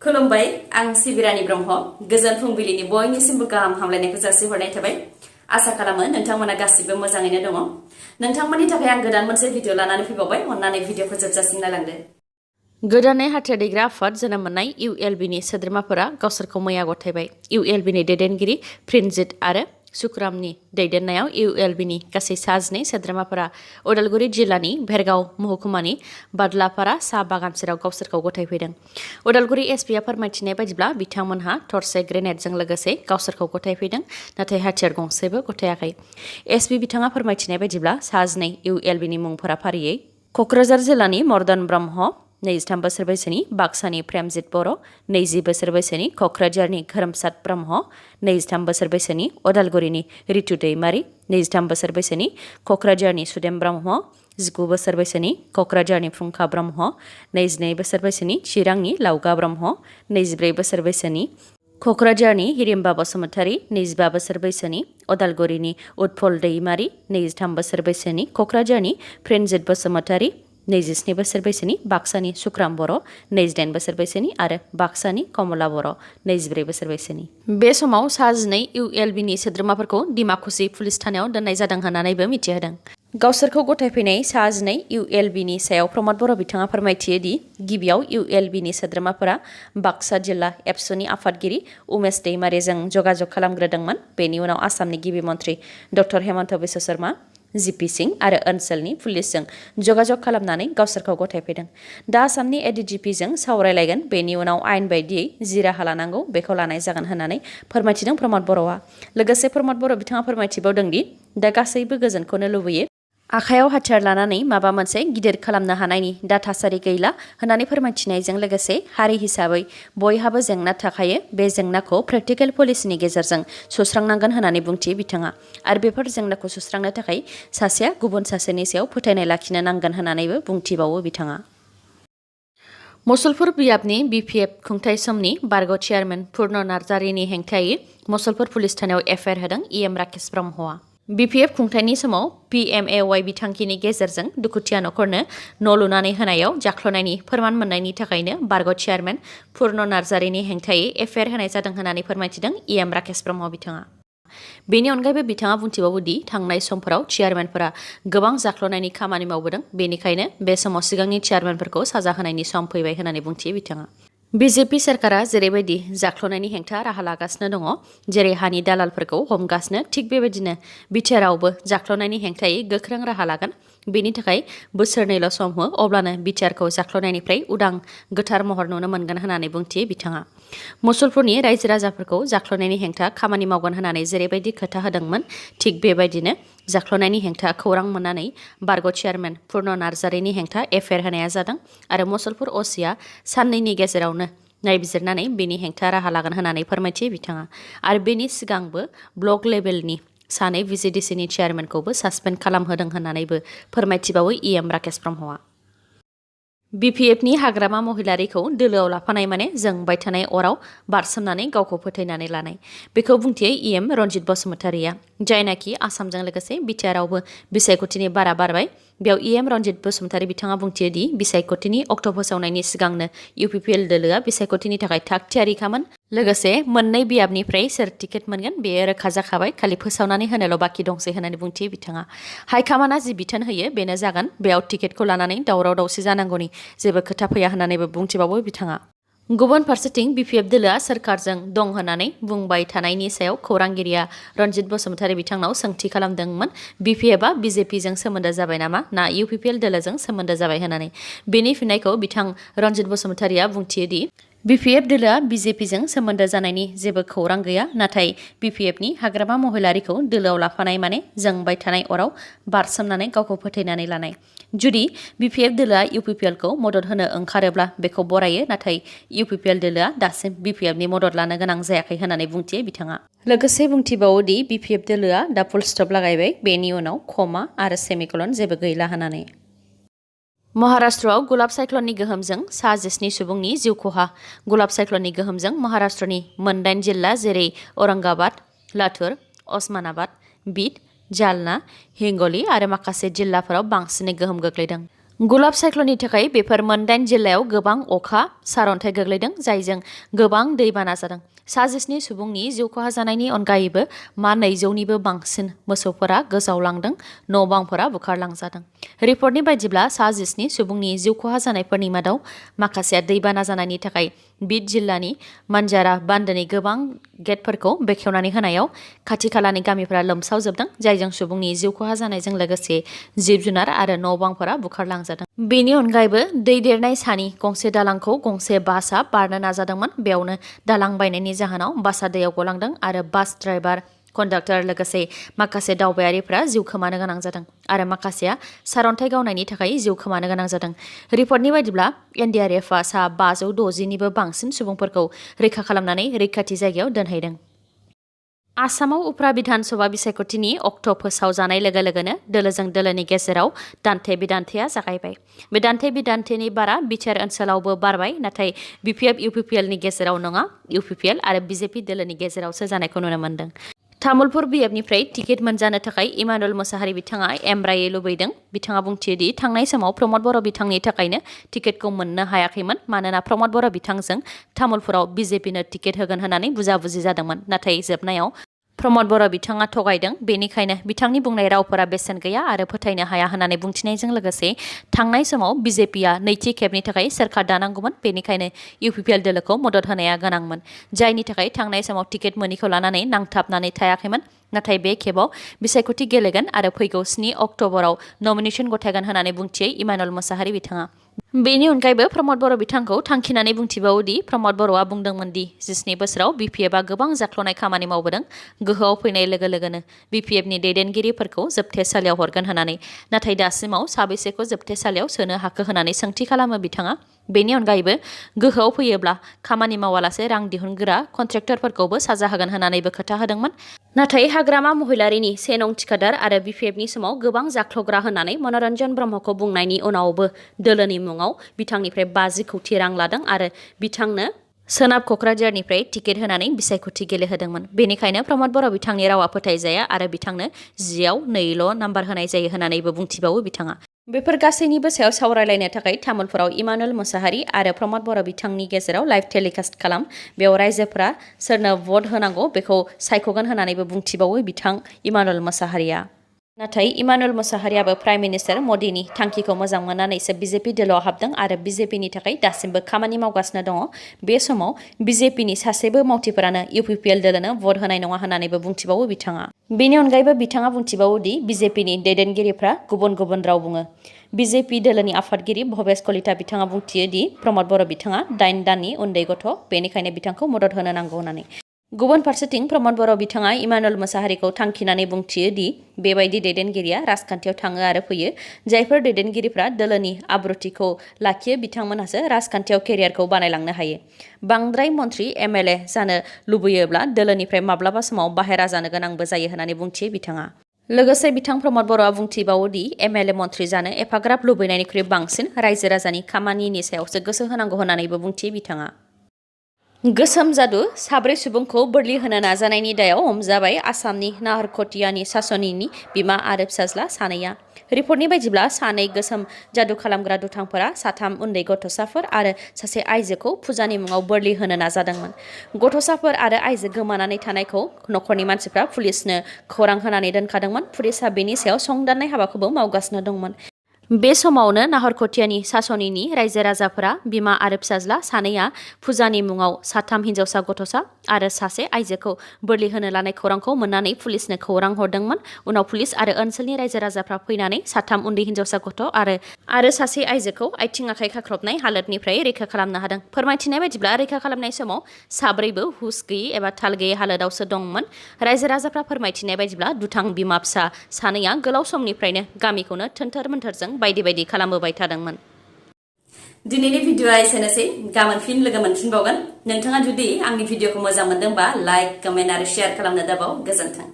खुलुमबाय आं सिबिरानि ब्रह्म गोजोन फुंबिलिनि बयनिसिमबो गाहाम हामलायनायखौ जासिहरनाय थाबाय आसा खालामो नोंथांमोना गासिबो मोजाङैनो दङ नोंथांमोननि थाखाय आं गोदान मोनसे भिडिअ लानानै फैबावबाय अन्नानै भिडिअखौ जोबजासिम नायलांदो गोदानै हाथियार दैग्रा आफाद जोनोम मोननाय ULB नि सोद्रोमाफोरा गावसोरखौ मैया गथायबाय ULB नि दैदेनगिरि प्रिनजित आरो सुखरामनि दैदेननायाव ULB नि गासै 12 सोद्रोमाफोरा उदालगुरि जिल्लानि भेरगाव महकुमानि बादलापारा साहा बागान सेराव गावसोरखौ गथायफैदों उदालगुरि SPआ फोरमायथिनाय बायदिब्ला बिथांमोनहा थरसे ग्रेनेडजों लोगोसे गावसोरखौ गथायफैदों नाथाय हाथियार गंसेबो गथायाखै SP बिथाङा फोरमायथिनाय बायदिब्ला 12 ULB नि मुंफोरा फारियै क'क्राझार जिल्लानि मर्दन ब्रह्म 23 बोसोर बैसोनि बाक्सानि प्रेमजित बर' 20 बोसोर बैसोनि क'क्राझारनि धोरोमसाद ब्रह्म 23 बोसोर बैसोनि उदालगुरिनि रितु दैमारि 23 बोसोर बैसोनि क'क्राझारनि सुदेम ब्रह्म 19 बोसोर बैसोनि क'क्राझारनि फुंखा ब्रह्म 22 बोसोर बैसोनि चिरांनि लावगा ब्रह्म 24 बोसोर बैसोनि क'क्राझारनि हिरिम्बा बसुमतारी 25 बोसोर बैसोनि उदालगुरिनि उत्पल दैमारि 23 बोसोर बैसोनि क'क्राझारनि प्रिनजित बसुमतारी 27 बोसोर बैसोनि बाक्सानि सुखराम बर' 28 बोसोर बैसोनि आरो बाक्सानि कमला बर' 24 बोसोर बैसोनि बे समाव 12 ULB नि सोद्रोमाफोरखौ दिमाकुसि पुलिस थानायाव दोननाय जादों होननानैबो मिथिहोदों गावसोरखौ गथायफैनाय 12 ULB नि सायाव प्रमद बर' बिथाङा फोरमायथियो दि गिबियाव ULB नि सोद्रोमाफोरा बाक्सा जिल्ला एबसुनि आफादगिरि उमेश दैमारिजों जगाजग खालामग्रोदोंमोन बेनि उनाव आसामनि गिबि मन्त्रि डक्टर हेमन्त बिश्व शर्मा जिपि सिं आरो ओनसोलनि पुलिसजों जगाजग खालामनानै गावसोरखौ गथायफैदों दा आसामनि ADGP जों सावरायलायगोन बेनि उनाव आयेन बायदियै जि राहा लानांगौ बेखौ लानाय जागोन होननानै फोरमायथिदों प्रमद बर'आ लोगोसे प्रमद बर' बिथाङा फोरमायथिबावदों दि दा गासैबो गोजोनखौनो लुबैयो आखायाव हाथियार लानानै माबा मोनसे गिदिर खालामनो हानायनि दा थासारि गैला होननानै फोरमायथिनायजों लोगोसे हारि हिसाबै बयहाबो जेंना थाखायो बे जेंनाखौ प्रेक्टिकेल पलिसिनि गेजेरजों सुस्रांनांगोन होननानै बुंथियो बिथाङा आरो बेफोर जेंनाखौ सुस्रांनो थाखाय सासेया गुबुन सासेनि सायाव फोथायनाय लाखिनो नांगोन होननानैबो बुंथिबावो बिथाङा मुसलपुर बियाबनि BPF खुंथाय समनि बारग' चेयारमेन पुर्ण नार्जारिनि हेंथायै मुसलपुर पुलिस थानायाव FIR होदों EM राकेश ब्रह्मआ BPF खुंथायनि समाव PMAY बिथांखिनि गेजेरजों दुखुथिया नखरनो न' लुनानै होनायाव जाख्ल'नायनि फोरमान मोननायनि थाखायनो बारग' चेयारमेन पुर्ण नार्जारिनि हेंथायै FIR होनाय जादों होननानै फोरमायथिदों EM राकेश ब्रह्म बिथाङा बेनि अनगायैबो बिथाङा बुंथिबावो दि थांनाय समफोराव चेयारमेनफोरा गोबां जाख्ल'नायनि खामानि मावबोदों बेनिखायनो बे समाव सिगांनि चेयारमेनफोरखौ साजा होनायनि सम फैबाय होननानै बुंथियो बिथाङा BJP सरकारा जेरैबायदि जाख्ल'नायनि हेंथा राहा लागासिनो दङ जेरै हानि दालालफोरखौ हमगासिनो थिग बेबायदिनो बिटिआरआवबो जाख्ल'नायनि हेंथायै गोख्रों राहा लागोन बेनि थाखाय बोसोरनैल' सम हो अब्लानो बिटिआरखौ जाख्ल'नायनिफ्राय उदां गोथार महर नुनो मोनगोन होननानै बुंथियो बिथाङा मुसलपुरनि रायजो राजाफोरखौ जाख्ल'नायनि हेंथा खामानि मावगोन होननानै जेरैबायदि खोथा होदोंमोन थिग बेबायदिनो जाख्ल'नायनि हेंथा खौरां मोननानै बारग' चेयारमेन पुर्ण नार्जारिनि हेंथा FIR होनाया जादों आरो मुसलपुर OCआ साननैनि गेजेरावनो नायबिजिरनानै बेनि हेंथा राहा लागोन होननानै फोरमायथियो बिथाङा आरो बेनि सिगांबो ब्लक लेभेलनि सानै VGDCनि चेयारमेनखौबो सासपेन्ड खालामहोदों होननानैबो फोरमायथिबावो EM राकेश ब्रह्मआ BPFनि हाग्रामा महिलारिखौ दोलोआव लाफानाय माने जोंबाय थानाय अराव बारसोमनानै गावखौ फोथैनानै लानाय बेखौ बुंथियो EM रन्जित बसुमतारीया जायनाखि आसामजों लोगोसे बिटिआरआवबो बिसायख'थिनि बारा बारबाय बेयाव EM रन्जित बसुमतारी बिथाङा बुंथियो दि बिसायख'थिनि अक्ट' फोसावनायनि सिगांनो UPPL दोलोआ बिसायख'थिनि थाखाय थाग थियारिखामोन लोगोसे मोननै बियाबनिफ्राय सोर टिकेट मोनगोन बेयो रोखा जाखाबाय खालि फोसावनानै होनोल' बाखि दंसै होननानै बुंथियो बिथाङा हाइकामान्डआ जि बिथोन होयो बेनो जागोन बेयाव टिकेटखौ लानानै दावराव दावसि जानांगौनि जेबो खोथा फैया होननानैबो बुंथिबावो बिथाङा गुबुन फारसेथिं BPF दोलोआ सोरखारजों दं होननानै बुंबाय थानायनि सायाव खौरांगिरिया रन्जित बसुमतारी बिथांनाव सोंथि खालामदोंमोन BPFआ BJPजों सोमोन्दो जाबाय नामा ना UPPL दोलोजों सोमोन्दो जाबाय होननानै बेनि फिननायखौ बिथां रन्जित बसुमतारीया बुंथियो दि BPF दोलोआ BJPजों सोमोन्दो जानायनि जेबो खौरां गैया नाथाय BPFनि हाग्रामा महिलारिखौ दोलोआव लाफानाय माने जोंबाय थानाय अराव बारसोमनानै गावखौ फोथैनानै लानाय जुदि BPF दोलोआ UPPLखौ मदद होनो ओंखारोब्ला बेखौ बरायो नाथाय UPPL दोलोआ दासिम BPFनि मदद लानो गोनां जायाखै होननानै बुंथियो बिथाङा लोगोसे बुंथिबावो दि BPF दोलोआ दा फुल स्टप लागायबाय बेनि उनाव कमा आरो सेमिकलन जेबो गैला होननानै महाराष्ट्रआव गुलाब साइक्लननि गोहोमजों 17 सुबुंनि जिउ खहा गुलाब साइक्लननि गोहोमजों महाराष्ट्रनि मोन8 जिल्ला जेरै औरंगाबाद लातुर ओस्मानाबाद बीड जालना हिंगोली आरो माखासे जिल्लाफोराव बांसिनै गोहोम गोग्लैदों गुलाब साइक्ल'ननि थाखाय बेफोर मोनदाइन जिल्लायाव गोबां अखा सारअन्थाइ गोग्लैदों जायजों गोबां दैबाना जादों। 19 सुबुंनि जिउ खहा जानायनि अनगायैबो 200निबो बांसिन मोसौफोरा गोजावलांदों, न' बांफोरा बुखारलांजादों। रिपर्टनि बायदिब्ला 19 सुबुंनि जिउ खहा जानायफोरनि मादाव माखासेया दैबाना जानायनि थाखाय बिड जिल्लानि मानजारा बान्दोनि गोबां गेटफोरखौ बेखेवनानै होनायाव खाथि खालानि गामिफोरा लोमसावजोबदों, जायजों सुबुंनि जिउ खहा जानायजों लोगोसे जिब-जुनार आरो न' बांफोरा बुखारलांजादों। बेनि अनगायैबो दै देरनाय सानि गंसे दालांखौ गंसे बासआ बारनो नाजादोंमोन। बेयावनो दालां बायनायनि जाहोनाव बासआ दैयाव गलांदों आरो बास ड्राइभार, कन्डाक्टर लोगोसे माखासे दावबायारिफ्रा जिउ खोमानो गोनां जादों आरो माखासेया सारअन्थाइ गावनायनि थाखाय जिउ खोमानो गोनां जादों। रिपर्टनि बायदिब्ला एनडीआरएफआ सा 560निबो बांसिन सुबुंफोरखौ रैखा खालामनानै रैखाथि जायगायाव दोनहैदों। आसामाव उफ्रा बिधान सभा बिसायख'थिनि अक्ट' फोसावजानाय लोगो लोगोनो दोलोजों दोलोनि गेजेराव दान्थे-बिदान्थेया जागायबाय। बे दान्थे-बिदान्थेनि बारा बिटिआर ओनसोलावबो बारबाय, नाथाय बिपिएफ इउपिपिएलनि गेजेराव नङा, इउपिपिएल आरो बिजेपि दोलोनि गेजेरावसो जानायखौ नुनो मोन्दों। तामुलपुर बिएफनिफ्राय टिकेट मोनजानो थाखाय इमानुएल मुसाहारि बिथाङा एमब्रायै लुबैदों। बिथाङा बुंथियोदि थांनाय समाव प्रमद बर' बिथांनि थाखायनो टिकेटखौ मोननो हायाखैमोन, मानोना प्रमद बर' बिथांजों तामुलपुराव बिजेपिनो टिकेट होगोन होननानै बुजा-बुजि जादोंमोन। नाथाय जोबनायाव प्रमद बर' बिथाङा थगायदों, बेनिखायनो बिथांनि बुंनाय रावफोरा बेसेन गैया आरो फोथायनो हाया होननानै बुंथिनायजों लोगोसे थांनाय समाव बिजेपिआ नैथि खेबनि थाखाय सोरखार दानांगौमोन, बेनिखायनो इउपिपिएल दोलोखौ मदद होनाया गोनांमोन, जायनि थाखाय थांनाय समाव टिकेट मोनिखौ लानानै नांथाबनानै थायाखैमोन। नाथाय बे खेबाव बिसायख'थि गेलेगोन आरो फैगौ 7 अक्ट'बराव नमिनेसन गथायगोन होननानै बुंथियो इमानुएल मुसाहारि बिथाङा। बेनि अनगायैबो प्रमद बर' बिथांखौ थांखिनानै बुंथिबावोदि प्रमद बर'आ बुंदोंमोन दि 17 बोसोराव बिपिएफआ गोबां जाख्ल'नाय खामानि मावबोदों, गोहोआव फैनाय लोगो लोगोनो बिपिएफनि दैदेनगिरिफोरखौ जोबथेसालियाव हरगोन होननानै, नाथाय दासिमाव साबेसेखौ जोबथेसालियाव सोनो हाखो होननानै सोंथि खालामो बिथाङा। बेनि अनगायैबो गोहोआव फैयोब्ला खामानि मावालासे रां दिहुनग्रा कन्ट्रेक्टरफोरखौबो साजा होगोन होननानैबो खोथा होदोंमोन। नाथाय हाग्रामा महिलारिनि 1 नं थिखादार आरो बिपिएफनि समाव गोबां जाख्ल'ग्रा होननानै मनरन्जन ब्रह्मखौ बुंनायनि उनावबो दोलोनि मुङाव बिथांनिफ्राय 50 कौटि रां लादों आरो बिथांनो सोनाब क'क्राझारनिफ्राय टिकेट होनानै बिसायख'थि गेलेहोदोंमोन। बेनिखायनो प्रमद बर' बिथांनि रावा फोथायजाया आरो बिथांनो 10आव 2ल' नाम्बार होनाय जायो होननानैबो बुंथिबावो बिथाङा। बेफोर गासैनिबो सायाव सावरायलायनो थाखाय तामुलपुराव इमानुएल मुसाहारि आरो प्रमद बर' बिथांनि गेजेराव लाइभ टेलिकास्ट खालाम। बेयाव रायजोफोरा सोरनो भट होनांगौ बेखौ सायख'गोन होननानैबो बुंथिबावो बिथां इमानुएल मुसाहारिया। नाथाय इमानुएल मुसाहारियाबो प्राइम मिनिस्टार मदिनि थांखिखौ मोजां मोननानैसो बिजेपि दोलोआव हाबदों आरो बिजेपिनि थाखाय दासिमबो खामानि मावगासिनो दङ। बे समाव बिजेपिनि सासेबो मावथिफोरानो इउपिपिएल दोलोनो भट होनाय नङा होननानैबो बुंथिबावो बिथाङा। बेनि अनगायैबो बिथाङा बुंथिबावो दि बिजेपिनि दैदेनगिरिफ्रा गुबुन गुबुन राव बुङो। बिजेपि दोलोनि आफादगिरि भबेश कलिता बिथाङा बुंथियो दि प्रमद बर' बिथाङा 9 दाननि उन्दै गथ', बेनिखायनो बिथांखौ मदद होनो नांगौ होननानै। गुबुन फारसेथिं प्रमद बर' बिथाङा इमानुएल मुसाहारिखौ थांखिनानै बुंथियो दि बेबायदि दैदेनगिरिया राजखान्थियाव थाङो आरो फैयो। जायफोर दैदेनगिरिफ्रा दोलोनि आब्रुथिखौ लाखियो बिथांमोनहासो राजखान्थियाव केरियारखौ बानायलांनो हायो। बांद्राय मन्थ्रि एमएलए जानो लुबैयोब्ला दोलोनिफ्राय माब्लाबा समाव बाहेरा जानो गोनांबो जायो होननानै बुंथियो बिथाङा। लोगोसे बिथां प्रमद बर'आ बुंथिबावो दि एमएलए मन्थ्रि जानो एफाग्राब लुबैनायनिख्रुइ बांसिन रायजो राजानि खामानिनि सायावसो गोसो होनांगौ होननानैबो बुंथियो बिथाङा। गोसोम जादु 4 सुबुंखौ बोरलि होनो नाजानायनि दायाव हमजाबाय आसामनि नाहरखटियानि सास'नीनि बिमा आरो फिसाज्ला सानैया। रिपर्टनि बायदिब्ला 2 गोसोम जादु खालामग्रा दुथांफोरा 3 उन्दै गथ'साफोर आरो सासे आइजोखौ फुजानि मुङाव बोरलि होनो नाजादोंमोन। गथ'साफोर आरो आइजो गोमानानै थानायखौ नखरनि मानसिफ्रा पुलिसनो खौरां होनानै दोनखादोंमोन। पुलिसआ बेनि सायाव संदाननाय हाबाखौबो मावगासिनो दंमोन। बे समावनो नाहरखटियानि सास'नीनि रायजो राजाफोरा बिमा आरो फिसाज्ला सानैया फुजानि मुङाव 3 हिन्जावसा गथ'सा आरो सासे आइजोखौ बोरलि होनो लानाय खौरांखौ मोननानै पुलिसनो खौरां हरदोंमोन। उनाव पुलिस आरो ओनसोलनि रायजो राजाफ्रा फैनानै 3 उन्दै हिन्जावसा गथ' आरो सासे आइजोखौ आथिं आखाइ खाख्रबनाय हालोदनिफ्राय रैखा खालामनो हादों। फोरमायथिनाय बायदिब्ला रैखा खालामनाय समाव 4बो हुस गैयै एबा थाल गैयै हालोदावसो दंमोन। रायजो राजाफ्रा फोरमायथिनाय बायदिब्ला दुथां बिमा फिसा सानैया गोलाव समनिफ्रायनो गामिखौनो थोनथोर मोन्थोरजों बायदि बायदि खालामबोबाय थादोंमोन। दिनैनि भिडिअआ एसेनोसै, गाबोन फिन लोगो मोनफिनबावगोन। नोंथाङा जुदि आंनि भिडिअखौ मोजां मोनदोंबा लाइक, कमेन्ट आरो शेयार खालामनो दाबाव। गोजोन्थों।